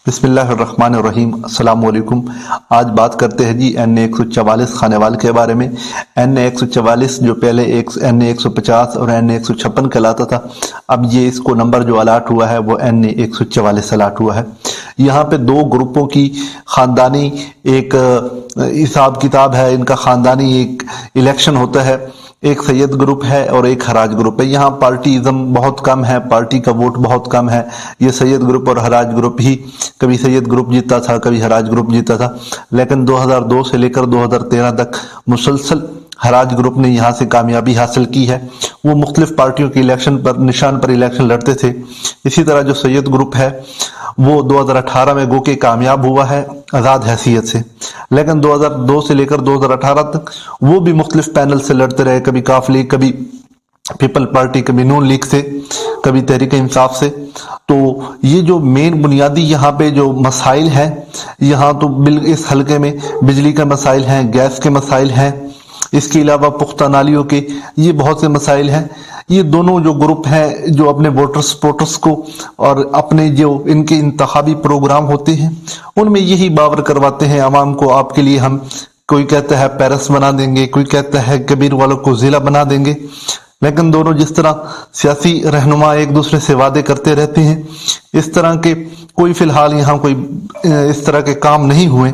بسم اللہ الرحمن الرحیم۔ السلام علیکم۔ آج بات کرتے ہیں جی NA144 خانے وال کے بارے میں۔ NA144 جو پہلے NA150 اور NA156 کہلاتا تھا، اب یہ اس کو نمبر جو الاٹ ہوا ہے وہ NA144 الاٹ ہوا ہے۔ یہاں پہ دو گروپوں کی خاندانی ایک حساب کتاب ہے، ان کا خاندانی ایک الیکشن ہوتا ہے۔ ایک سید گروپ ہے اور ایک حراج گروپ ہے۔ یہاں پارٹیزم بہت کم ہے، پارٹی کا ووٹ بہت کم ہے۔ یہ سید گروپ اور حراج گروپ ہی، کبھی سید گروپ جیتا تھا کبھی حراج گروپ جیتا تھا، لیکن 2002 سے لے کر 2013 تک مسلسل حراج گروپ نے یہاں سے کامیابی حاصل کی ہے۔ وہ مختلف پارٹیوں کے الیکشن پر نشان پر الیکشن لڑتے تھے۔ اسی طرح جو سید گروپ ہے وہ 2018 میں گو کے کامیاب ہوا ہے آزاد حیثیت سے، لیکن 2002 سے لے کر 2018 تک وہ بھی مختلف پینل سے لڑتے رہے، کبھی کاف لیگ، کبھی پیپل پارٹی، کبھی نون لیگ سے، کبھی تحریک انصاف سے۔ تو یہ جو مین بنیادی یہاں پہ جو مسائل ہیں، یہاں تو اس حلقے میں بجلی کے مسائل ہیں، گیس کے مسائل ہیں، اس کے علاوہ پختہ نالیوں کے یہ بہت سے مسائل ہیں۔ یہ دونوں جو گروپ ہیں جو اپنے ووٹرز کو اور اپنے جو ان کے انتخابی پروگرام ہوتے ہیں ان میں یہی باور کرواتے ہیں عوام کو، آپ کے لیے ہم، کوئی کہتا ہے پیرس بنا دیں گے، کوئی کہتا ہے کبیر والوں کو ضلع بنا دیں گے، لیکن دونوں جس طرح سیاسی رہنما ایک دوسرے سے وعدے کرتے رہتے ہیں، اس طرح کے کوئی فی الحال یہاں کوئی اس طرح کے کام نہیں ہوئے۔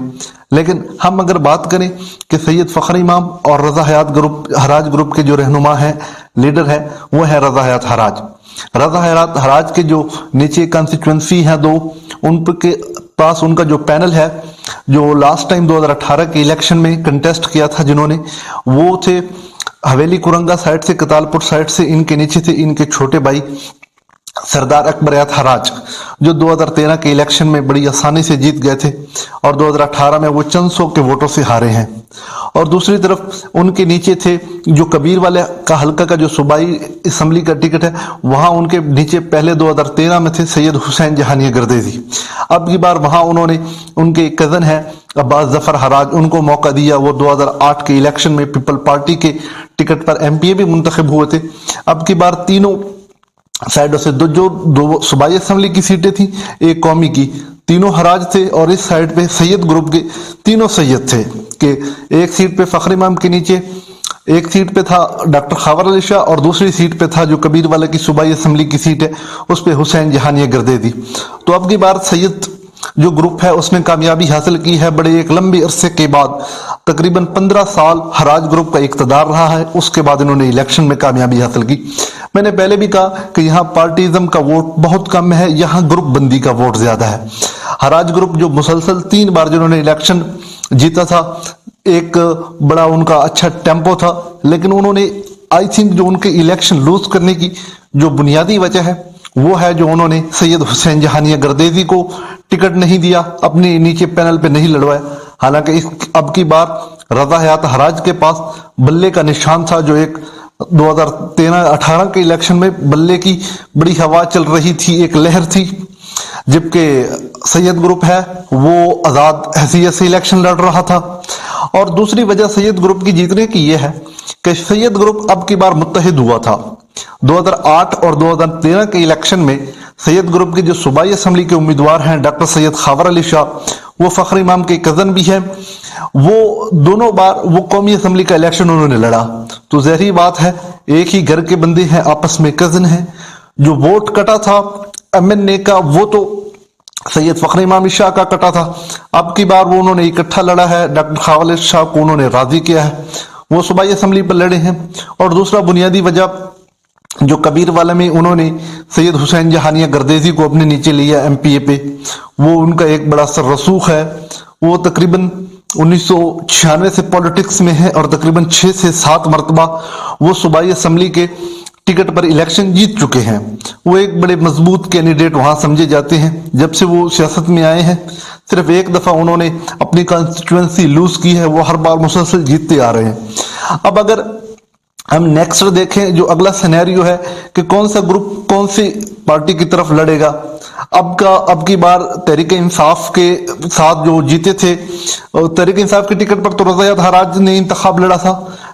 لیکن ہم اگر بات کریں کہ سید فخر امام اور رضا حیات گروپ، حراج گروپ کے جو رہنما ہیں، لیڈر ہے، وہ ہے رضا حیات حراج۔ رضا حیات حراج کے جو نیچے کانسٹیچوئنسی ہیں دو، ان کے پاس ان کا جو پینل ہے، جو لاسٹ ٹائم 2018 کے الیکشن میں کنٹیسٹ کیا تھا جنہوں نے، وہ تھے حویلی کرنگا سائٹ سے، کتالپور سائٹ سے، ان کے نیچے تھے ان کے چھوٹے بھائی سردار اکبر حیات حراج، جو 2013 کے الیکشن میں بڑی آسانی سے جیت گئے تھے اور 2018 میں وہ چند سو کے ووٹوں سے ہارے ہیں۔ اور دوسری طرف ان کے نیچے تھے جو کبیر والے کا حلقہ کا جو صوبائی اسمبلی کا ٹکٹ ہے، وہاں ان کے نیچے پہلے 2013 میں تھے سید حسین جہانیہ گردیزی۔ اب کی بار وہاں انہوں نے ان کے ایک کزن ہے عباس ظفر حراج، ان کو موقع دیا۔ وہ 2008 کے الیکشن میں پیپل پارٹی کے ٹکٹ پر MP بھی منتخب ہوئے تھے۔ اب کی بار تینوں سائڈوں سے دو صوبائی اسمبلی کی سیٹیں تھیں، ایک قومی کی، تینوں حراج تھے، اور اس سائڈ پہ سید گروپ کے تینوں سید تھے کہ ایک سیٹ پہ فخر امام کے نیچے، ایک سیٹ پہ تھا ڈاکٹر خاور علی شاہ، اور دوسری سیٹ پہ تھا جو کبیر والے کی صوبائی اسمبلی کی سیٹ ہے، اس پہ حسین جہانیہ گردیزی۔ تو اب کی بار سید جو گروپ ہے اس نے کامیابی حاصل کی ہے، بڑے ایک لمبے عرصے کے بعد، تقریباً 15 سال حراج گروپ کا اقتدار رہا ہے، اس کے بعد انہوں نے الیکشن میں کامیابی حاصل کی۔ میں نے پہلے بھی کہا کہ یہاں پارٹیزم کا ووٹ بہت کم ہے، یہاں گروپ بندی کا ووٹ زیادہ ہے۔ حراج گروپ جو مسلسل 3 بار جنہوں نے الیکشن جیتا تھا، ایک بڑا ان کا اچھا ٹیمپو تھا، لیکن انہوں نے آئی تھنک جو ان کے الیکشن لوز کرنے کی جو بنیادی وجہ ہے وہ ہے جو انہوں نے سید حسین جہانیہ گردیزی کو ٹکٹ نہیں دیا، اپنے نیچے پینل پہ نہیں لڑوایا۔ حالانکہ اب کی بار رضا حیات حراج کے پاس بلے کا نشان تھا، جو ایک 2013-18 کے الیکشن میں بلے کی بڑی ہوا چل رہی تھی، ایک لہر تھی، جبکہ سید گروپ ہے وہ آزاد حیثیت سے الیکشن لڑ رہا تھا۔ اور دوسری وجہ سید گروپ کی جیتنے کی یہ ہے کہ سید گروپ اب کی بار متحد ہوا تھا۔ 2008 اور 2013 کے الیکشن میں سید گروپ کے جو صوبائی اسمبلی کے امیدوار ہیں ڈاکٹر سید خاور علی شاہ، وہ فخر امام کے کزن بھی ہیں، وہ دونوں بار وہ قومی اسمبلی کا الیکشن انہوں نے لڑا۔ تو ظاہری بات ہے ایک ہی گھر کے بندے ہیں، آپس میں کزن ہیں۔ جو ووٹ کٹا تھا MNA کا، وہ تو سید فخر امام شاہ کا کٹا تھا، اب کی بار وہ انہوں نے اکٹھا لڑا ہے، ڈاکٹر خاور علی شاہ کو انہوں نے راضی کیا ہے، وہ صوبائی اسمبلی پر لڑے ہیں۔ اور دوسرا بنیادی وجہ جو کبیر والے میں انہوں نے سید حسین جہانیہ گردیزی کو اپنے نیچے لیا MPA پہ، وہ ان کا ایک بڑا سر رسوخ ہے۔ وہ تقریباً 1996 سے پولیٹکس میں ہے اور تقریباً 6 سے 7 مرتبہ وہ صوبائی اسمبلی کے ٹکٹ پر الیکشن جیت چکے ہیں۔ وہ ایک بڑے مضبوط کینڈیڈیٹ وہاں سمجھے جاتے ہیں۔ جب سے وہ سیاست میں آئے ہیں صرف ایک دفعہ انہوں نے اپنی کانسٹیچوئنسی لوز کی ہے، وہ ہر بار مسلسل جیتتے آ رہے ہیں۔ اب اگر ہم نیکسٹ دیکھیں، جو اگلا سینیریو ہے کہ کون سا گروپ کون سی پارٹی کی طرف لڑے گا، اب کی بار تحریک انصاف کے ساتھ جو جیتے تھے، تحریک انصاف کے ٹکٹ پر تو رضا حیات حراج نے انتخاب لڑا تھا،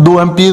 2 MP,